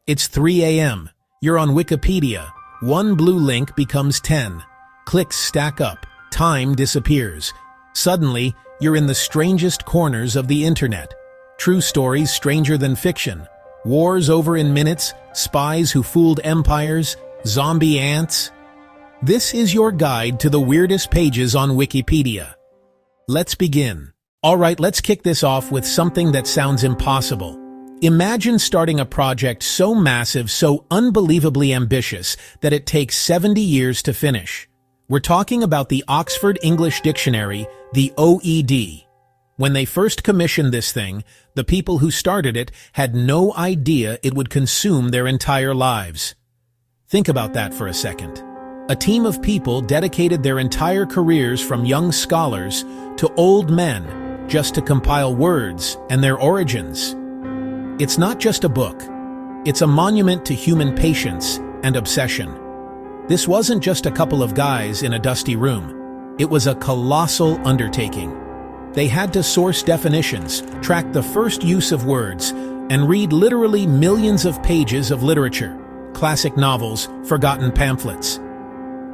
It's 3 a.m. You're on Wikipedia. One blue link becomes 10. Clicks stack up. Time disappears. Suddenly, you're in the strangest corners of the internet. True stories stranger than fiction. Wars over in minutes, spies who fooled empires, zombie ants. This is your guide to the weirdest pages on Wikipedia. Let's begin. Alright, let's kick this off with something that sounds impossible. Imagine starting a project so massive, so unbelievably ambitious, that it takes 70 years to finish. We're talking about the Oxford English Dictionary, the OED. When they first commissioned this thing, the people who started it had no idea it would consume their entire lives. Think about that for a second. A team of people dedicated their entire careers from young scholars to old men just to compile words and their origins. It's not just a book. It's a monument to human patience and obsession. This wasn't just a couple of guys in a dusty room. It was a colossal undertaking. They had to source definitions, track the first use of words, and read literally millions of pages of literature, classic novels, forgotten pamphlets.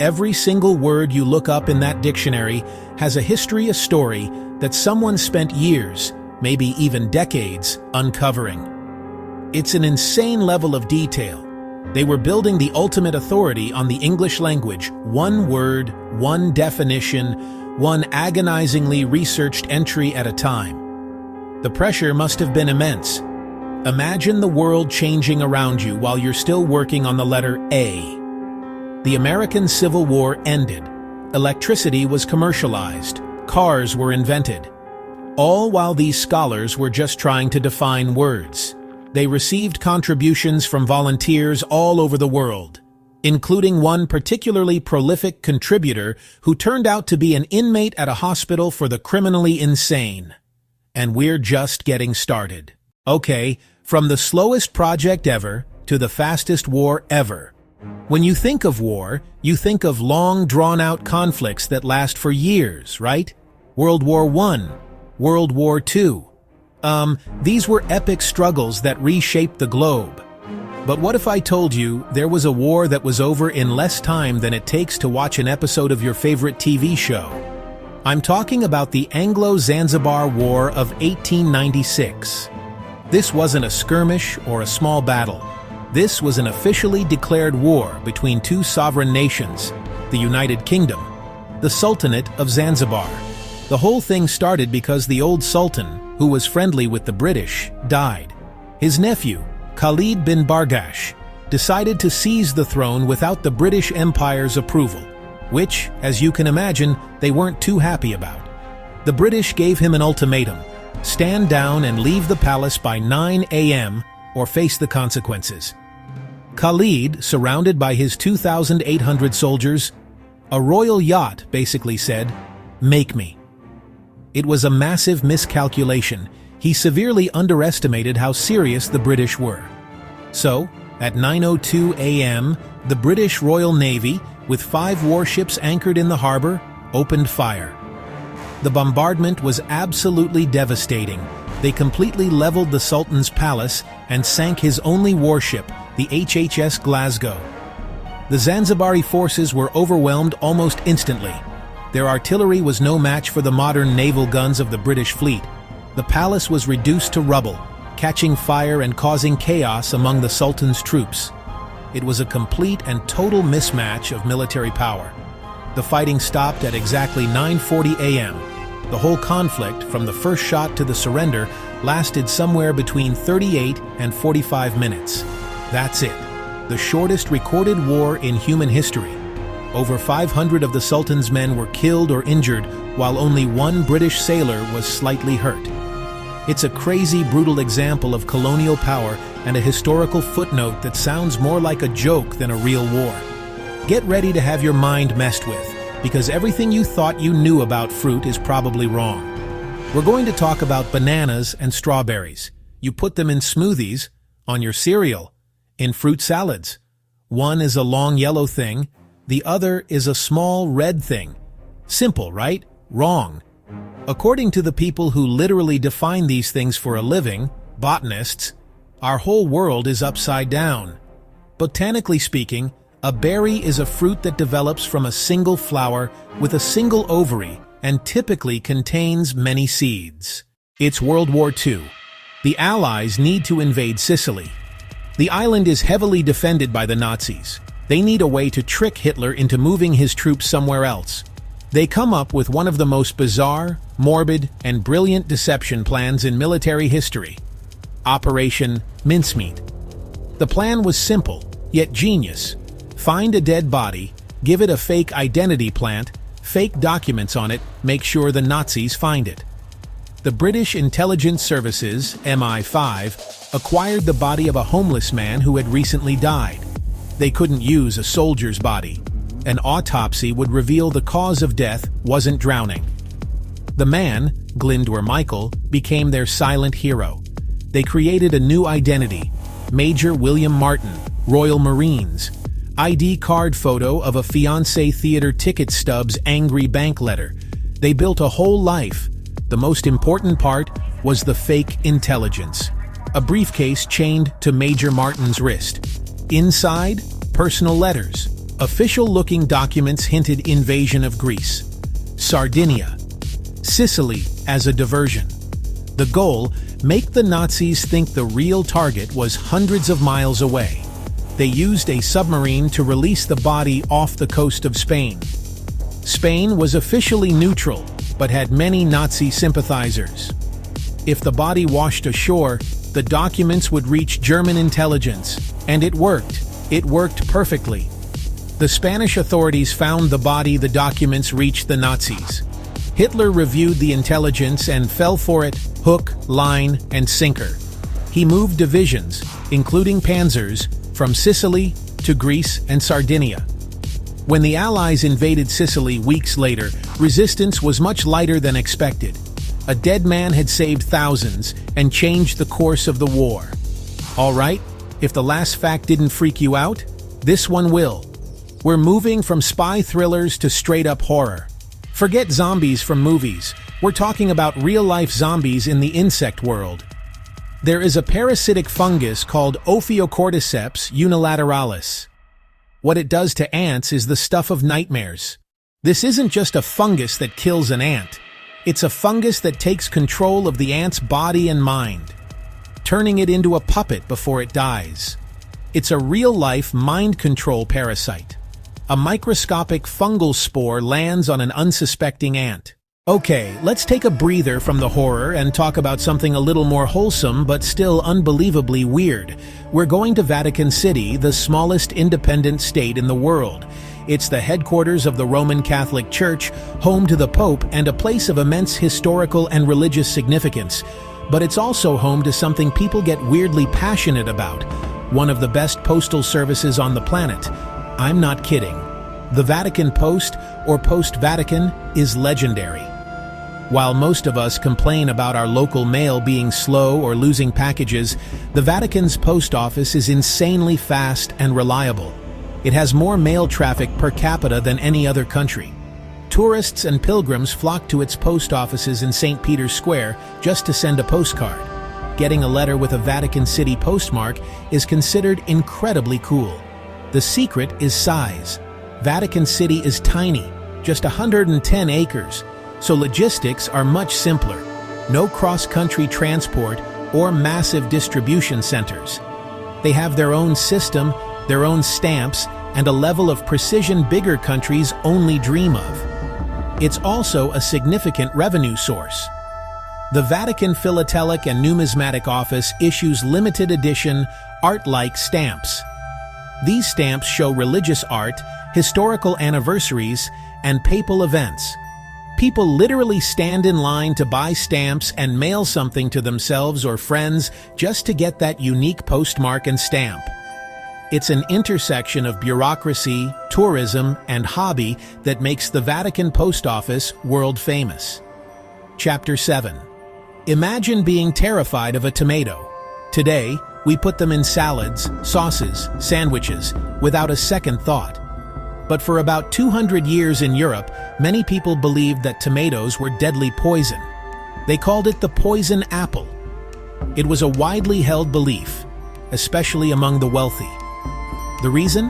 Every single word you look up in that dictionary has a history, a story that someone spent years, maybe even decades, uncovering. It's an insane level of detail. They were building the ultimate authority on the English language, one word, one definition, one agonizingly researched entry at a time. The pressure must have been immense. Imagine the world changing around you while you're still working on the letter A. The American Civil War ended. Electricity was commercialized. Cars were invented. All while these scholars were just trying to define words. They received contributions from volunteers all over the world, including one particularly prolific contributor who turned out to be an inmate at a hospital for the criminally insane. And we're just getting started. Okay, from the slowest project ever to the fastest war ever. When you think of war, you think of long, drawn-out conflicts that last for years, right? World War I, World War II. These were epic struggles that reshaped the globe. But what if I told you there was a war that was over in less time than it takes to watch an episode of your favorite TV show? I'm talking about the Anglo-Zanzibar War of 1896. This wasn't a skirmish or a small battle. This was an officially declared war between two sovereign nations, the United Kingdom, the Sultanate of Zanzibar. The whole thing started because the old Sultan, who was friendly with the British, died. His nephew, Khalid bin Bargash, decided to seize the throne without the British Empire's approval, which, as you can imagine, they weren't too happy about. The British gave him an ultimatum: stand down and leave the palace by 9 a.m. or face the consequences. Khalid, surrounded by his 2,800 soldiers, a royal yacht basically said, "Make me." It was a massive miscalculation. He severely underestimated how serious the British were. So, at 9:02 a.m., the British Royal Navy, with 5 warships anchored in the harbor, opened fire. The bombardment was absolutely devastating. They completely leveled the Sultan's palace and sank his only warship, the HHS Glasgow. The Zanzibari forces were overwhelmed almost instantly. Their artillery was no match for the modern naval guns of the British fleet. The palace was reduced to rubble, catching fire and causing chaos among the Sultan's troops. It was a complete and total mismatch of military power. The fighting stopped at exactly 9:40 a.m. The whole conflict, from the first shot to the surrender, lasted somewhere between 38 and 45 minutes. That's it. The shortest recorded war in human history. Over 500 of the Sultan's men were killed or injured, while only one British sailor was slightly hurt. It's a crazy, brutal example of colonial power and a historical footnote that sounds more like a joke than a real war. Get ready to have your mind messed with, because everything you thought you knew about fruit is probably wrong. We're going to talk about bananas and strawberries. You put them in smoothies, on your cereal, in fruit salads. One is a long yellow thing, the other is a small red thing. Simple, right? Wrong. According to the people who literally define these things for a living, botanists, Our whole world is upside down. Botanically speaking, a berry is a fruit that develops from a single flower with a single ovary and typically contains many seeds. It's World War II. The Allies need to invade Sicily. The island is heavily defended by the Nazis. They need a way to trick Hitler into moving his troops somewhere else. They come up with one of the most bizarre, morbid, and brilliant deception plans in military history: Operation Mincemeat. The plan was simple, yet genius. Find a dead body, give it a fake identity plant, fake documents on it, make sure the Nazis find it. The British Intelligence Services, MI5, acquired the body of a homeless man who had recently died. They couldn't use a soldier's body. An autopsy would reveal the cause of death wasn't drowning. The man, Glyndwr Michael, became their silent hero. They created a new identity: Major William Martin, Royal Marines. ID card photo of a fiancé theater ticket stub's angry bank letter. They built a whole life. The most important part was the fake intelligence. A briefcase chained to Major Martin's wrist. Inside, personal letters. Official-looking documents hinted invasion of Greece. Sardinia. Sicily as a diversion. The goal: make the Nazis think the real target was hundreds of miles away. They used a submarine to release the body off the coast of Spain. Spain was officially neutral, but had many Nazi sympathizers. If the body washed ashore, the documents would reach German intelligence, and it worked. It worked perfectly. The Spanish authorities found the body, the documents reached the Nazis. Hitler reviewed the intelligence and fell for it, hook, line, and sinker. He moved divisions, including panzers, from Sicily to Greece and Sardinia. When the Allies invaded Sicily weeks later, resistance was much lighter than expected. A dead man had saved thousands and changed the course of the war. All right, if the last fact didn't freak you out, this one will. We're moving from spy thrillers to straight-up horror. Forget zombies from movies. We're talking about real-life zombies in the insect world. There is a parasitic fungus called Ophiocordyceps unilateralis. What it does to ants is the stuff of nightmares. This isn't just a fungus that kills an ant. It's a fungus that takes control of the ant's body and mind, turning it into a puppet before it dies. It's a real-life mind control parasite. A microscopic fungal spore lands on an unsuspecting ant. Okay, let's take a breather from the horror and talk about something a little more wholesome but still unbelievably weird. We're going to Vatican City, the smallest independent state in the world. It's the headquarters of the Roman Catholic Church, home to the Pope, and a place of immense historical and religious significance. But it's also home to something people get weirdly passionate about: one of the best postal services on the planet. I'm not kidding. The Vatican Post, or Post Vatican, is legendary. While most of us complain about our local mail being slow or losing packages, the Vatican's post office is insanely fast and reliable. It has more mail traffic per capita than any other country. Tourists and pilgrims flock to its post offices in St. Peter's Square just to send a postcard. Getting a letter with a Vatican City postmark is considered incredibly cool. The secret is size. Vatican City is tiny, just 110 acres, so logistics are much simpler. No cross-country transport or massive distribution centers. They have their own system, their own stamps, and a level of precision bigger countries only dream of. It's also a significant revenue source. The Vatican Philatelic and Numismatic Office issues limited edition, art-like stamps. These stamps show religious art, historical anniversaries, and papal events. People literally stand in line to buy stamps and mail something to themselves or friends just to get that unique postmark and stamp. It's an intersection of bureaucracy, tourism, and hobby that makes the Vatican Post Office world famous. Chapter 7. Imagine being terrified of a tomato. Today, we put them in salads, sauces, sandwiches, without a second thought. But for about 200 years in Europe, many people believed that tomatoes were deadly poison. They called it the poison apple. It was a widely held belief, especially among the wealthy. The reason?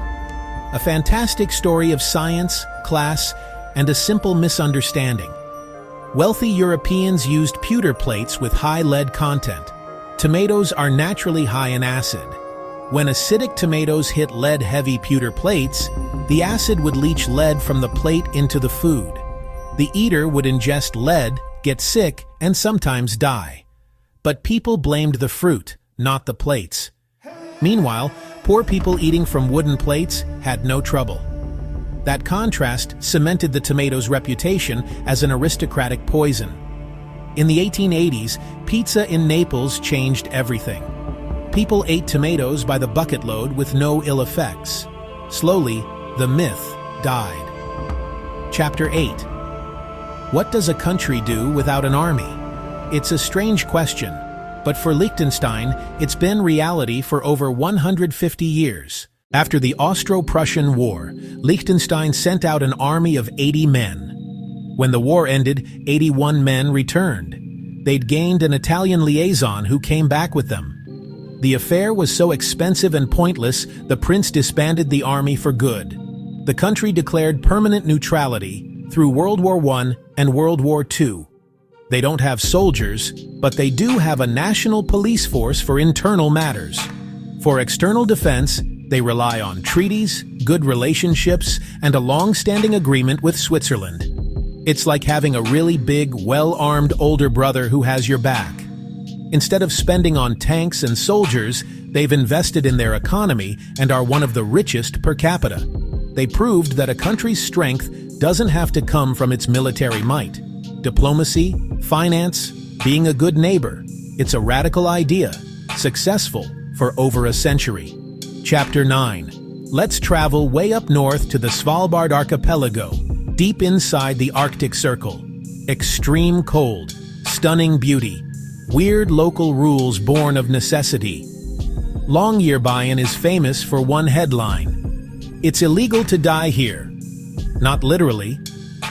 A fantastic story of science, class, and a simple misunderstanding. Wealthy Europeans used pewter plates with high lead content. Tomatoes are naturally high in acid. When acidic tomatoes hit lead-heavy pewter plates, the acid would leach lead from the plate into the food. The eater would ingest lead, get sick, and sometimes die. But people blamed the fruit, not the plates. Meanwhile, poor people eating from wooden plates had no trouble. That contrast cemented the tomato's reputation as an aristocratic poison. In the 1880s, pizza in Naples changed everything. People ate tomatoes by the bucket load with no ill effects. Slowly, the myth died. Chapter 8. What does a country do without an army? It's a strange question, but for Liechtenstein, it's been reality for over 150 years. After the Austro-Prussian War, Liechtenstein sent out an army of 80 men. When the war ended, 81 men returned. They'd gained an Italian liaison who came back with them. The affair was so expensive and pointless, the prince disbanded the army for good. The country declared permanent neutrality through World War I and World War II. They don't have soldiers, but they do have a national police force for internal matters. For external defense, they rely on treaties, good relationships, and a long-standing agreement with Switzerland. It's like having a really big, well-armed older brother who has your back. Instead of spending on tanks and soldiers, they've invested in their economy and are one of the richest per capita. They proved that a country's strength doesn't have to come from its military might. Diplomacy, finance, being a good neighbor. It's a radical idea, successful for over a century. Chapter 9. Let's travel way up north to the Svalbard archipelago, deep inside the Arctic Circle. Extreme cold, stunning beauty, weird local rules born of necessity. Longyearbyen is famous for one headline: "It's illegal to die here." Not literally.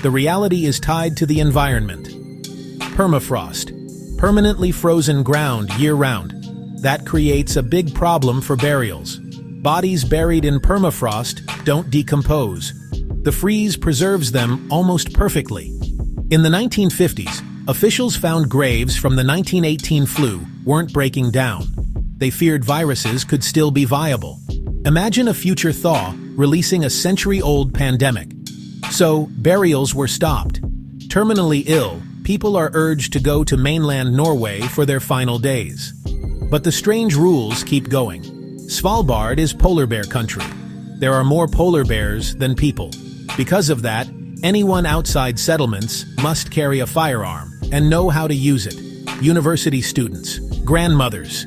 The reality is tied to the environment. Permafrost, permanently frozen ground year-round. That creates a big problem for burials. Bodies buried in permafrost don't decompose. The freeze preserves them almost perfectly. In the 1950s, officials found graves from the 1918 flu weren't breaking down. They feared viruses could still be viable. Imagine a future thaw releasing a century-old pandemic. So, burials were stopped. Terminally ill, people are urged to go to mainland Norway for their final days. But the strange rules keep going. Svalbard is polar bear country. There are more polar bears than people. Because of that, anyone outside settlements must carry a firearm and know how to use it. University students, grandmothers,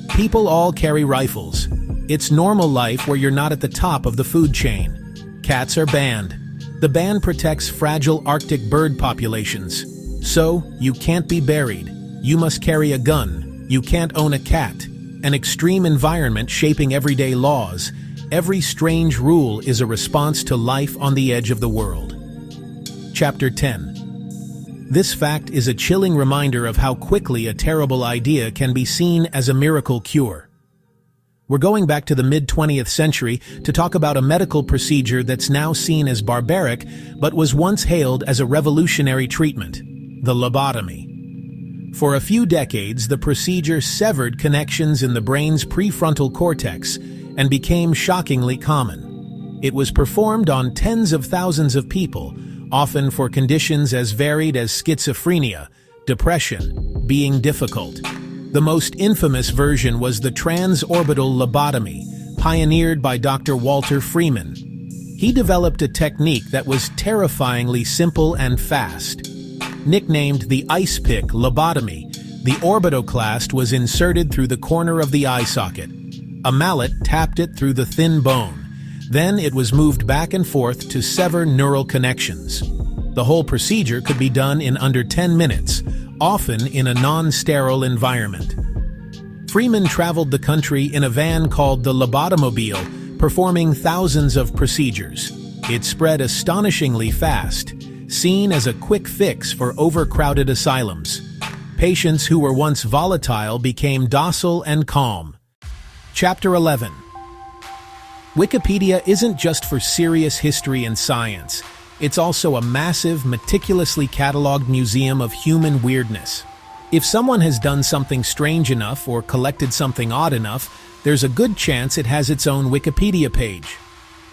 people all carry rifles. It's normal life where you're not at the top of the food chain. Cats are banned. The ban protects fragile Arctic bird populations. So, you can't be buried. You must carry a gun. You can't own a cat. An extreme environment shaping everyday laws. Every strange rule is a response to life on the edge of the world. Chapter 10. This fact is a chilling reminder of how quickly a terrible idea can be seen as a miracle cure. We're going back to the mid-20th century to talk about a medical procedure that's now seen as barbaric, but was once hailed as a revolutionary treatment: the lobotomy. For a few decades, the procedure severed connections in the brain's prefrontal cortex and became shockingly common. It was performed on tens of thousands of people, often for conditions as varied as schizophrenia, depression, being difficult. The most infamous version was the transorbital lobotomy, pioneered by Dr. Walter Freeman. He developed a technique that was terrifyingly simple and fast. Nicknamed the ice pick lobotomy, the orbitoclast was inserted through the corner of the eye socket. A mallet tapped it through the thin bone. Then it was moved back and forth to sever neural connections. The whole procedure could be done in under 10 minutes, often in a non-sterile environment. Freeman traveled the country in a van called the Lobotomobile, performing thousands of procedures. It spread astonishingly fast, seen as a quick fix for overcrowded asylums. Patients who were once volatile became docile and calm. Chapter 11. Wikipedia isn't just for serious history and science. It's also a massive, meticulously cataloged museum of human weirdness. If someone has done something strange enough or collected something odd enough, there's a good chance it has its own Wikipedia page.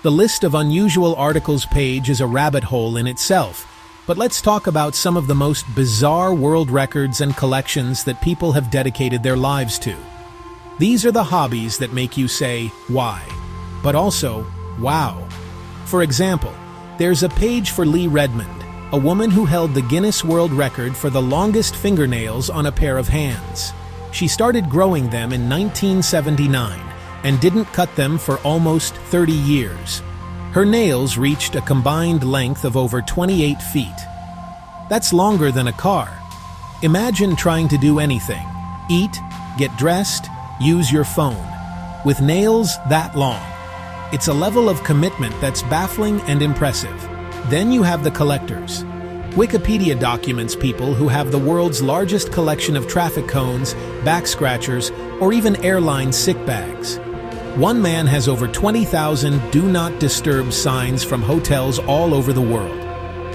The list of unusual articles page is a rabbit hole in itself, but let's talk about some of the most bizarre world records and collections that people have dedicated their lives to. These are the hobbies that make you say, why? But also, wow. For example, there's a page for Lee Redmond, a woman who held the Guinness World Record for the longest fingernails on a pair of hands. She started growing them in 1979 and didn't cut them for almost 30 years. Her nails reached a combined length of over 28 feet. That's longer than a car. Imagine trying to do anything: eat, get dressed, use your phone, with nails that long. It's a level of commitment that's baffling and impressive. Then you have the collectors. Wikipedia documents people who have the world's largest collection of traffic cones, back scratchers, or even airline sick bags. One man has over 20,000 Do Not Disturb signs from hotels all over the world.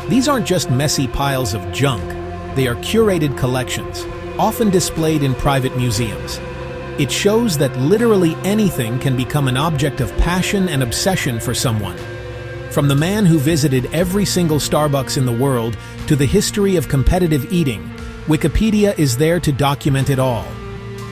These aren't just messy piles of junk. They are curated collections, often displayed in private museums. It shows that literally anything can become an object of passion and obsession for someone. From the man who visited every single Starbucks in the world to the history of competitive eating, Wikipedia is there to document it all.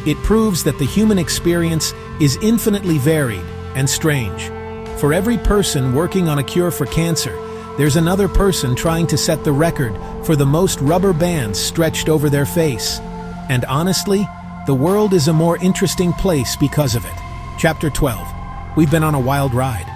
It proves that the human experience is infinitely varied and strange. For every person working on a cure for cancer, there's another person trying to set the record for the most rubber bands stretched over their face. And honestly, the world is a more interesting place because of it. Chapter 12. We've been on a wild ride.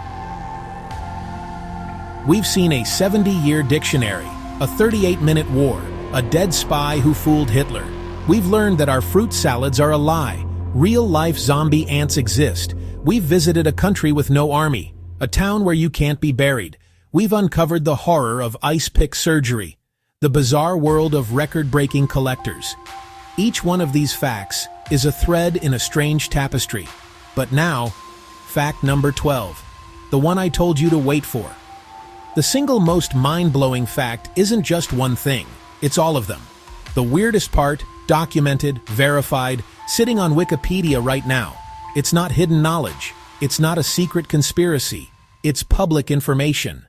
We've seen a 70-year dictionary, a 38-minute war, a dead spy who fooled Hitler. We've learned that our fruit salads are a lie. Real-life zombie ants exist. We've visited a country with no army, a town where you can't be buried. We've uncovered the horror of ice pick surgery, the bizarre world of record-breaking collectors. Each one of these facts is a thread in a strange tapestry. But now, fact number 12, the one I told you to wait for. The single most mind-blowing fact isn't just one thing, it's all of them. The weirdest part, documented, verified, sitting on Wikipedia right now. It's not hidden knowledge. It's not a secret conspiracy. It's public information.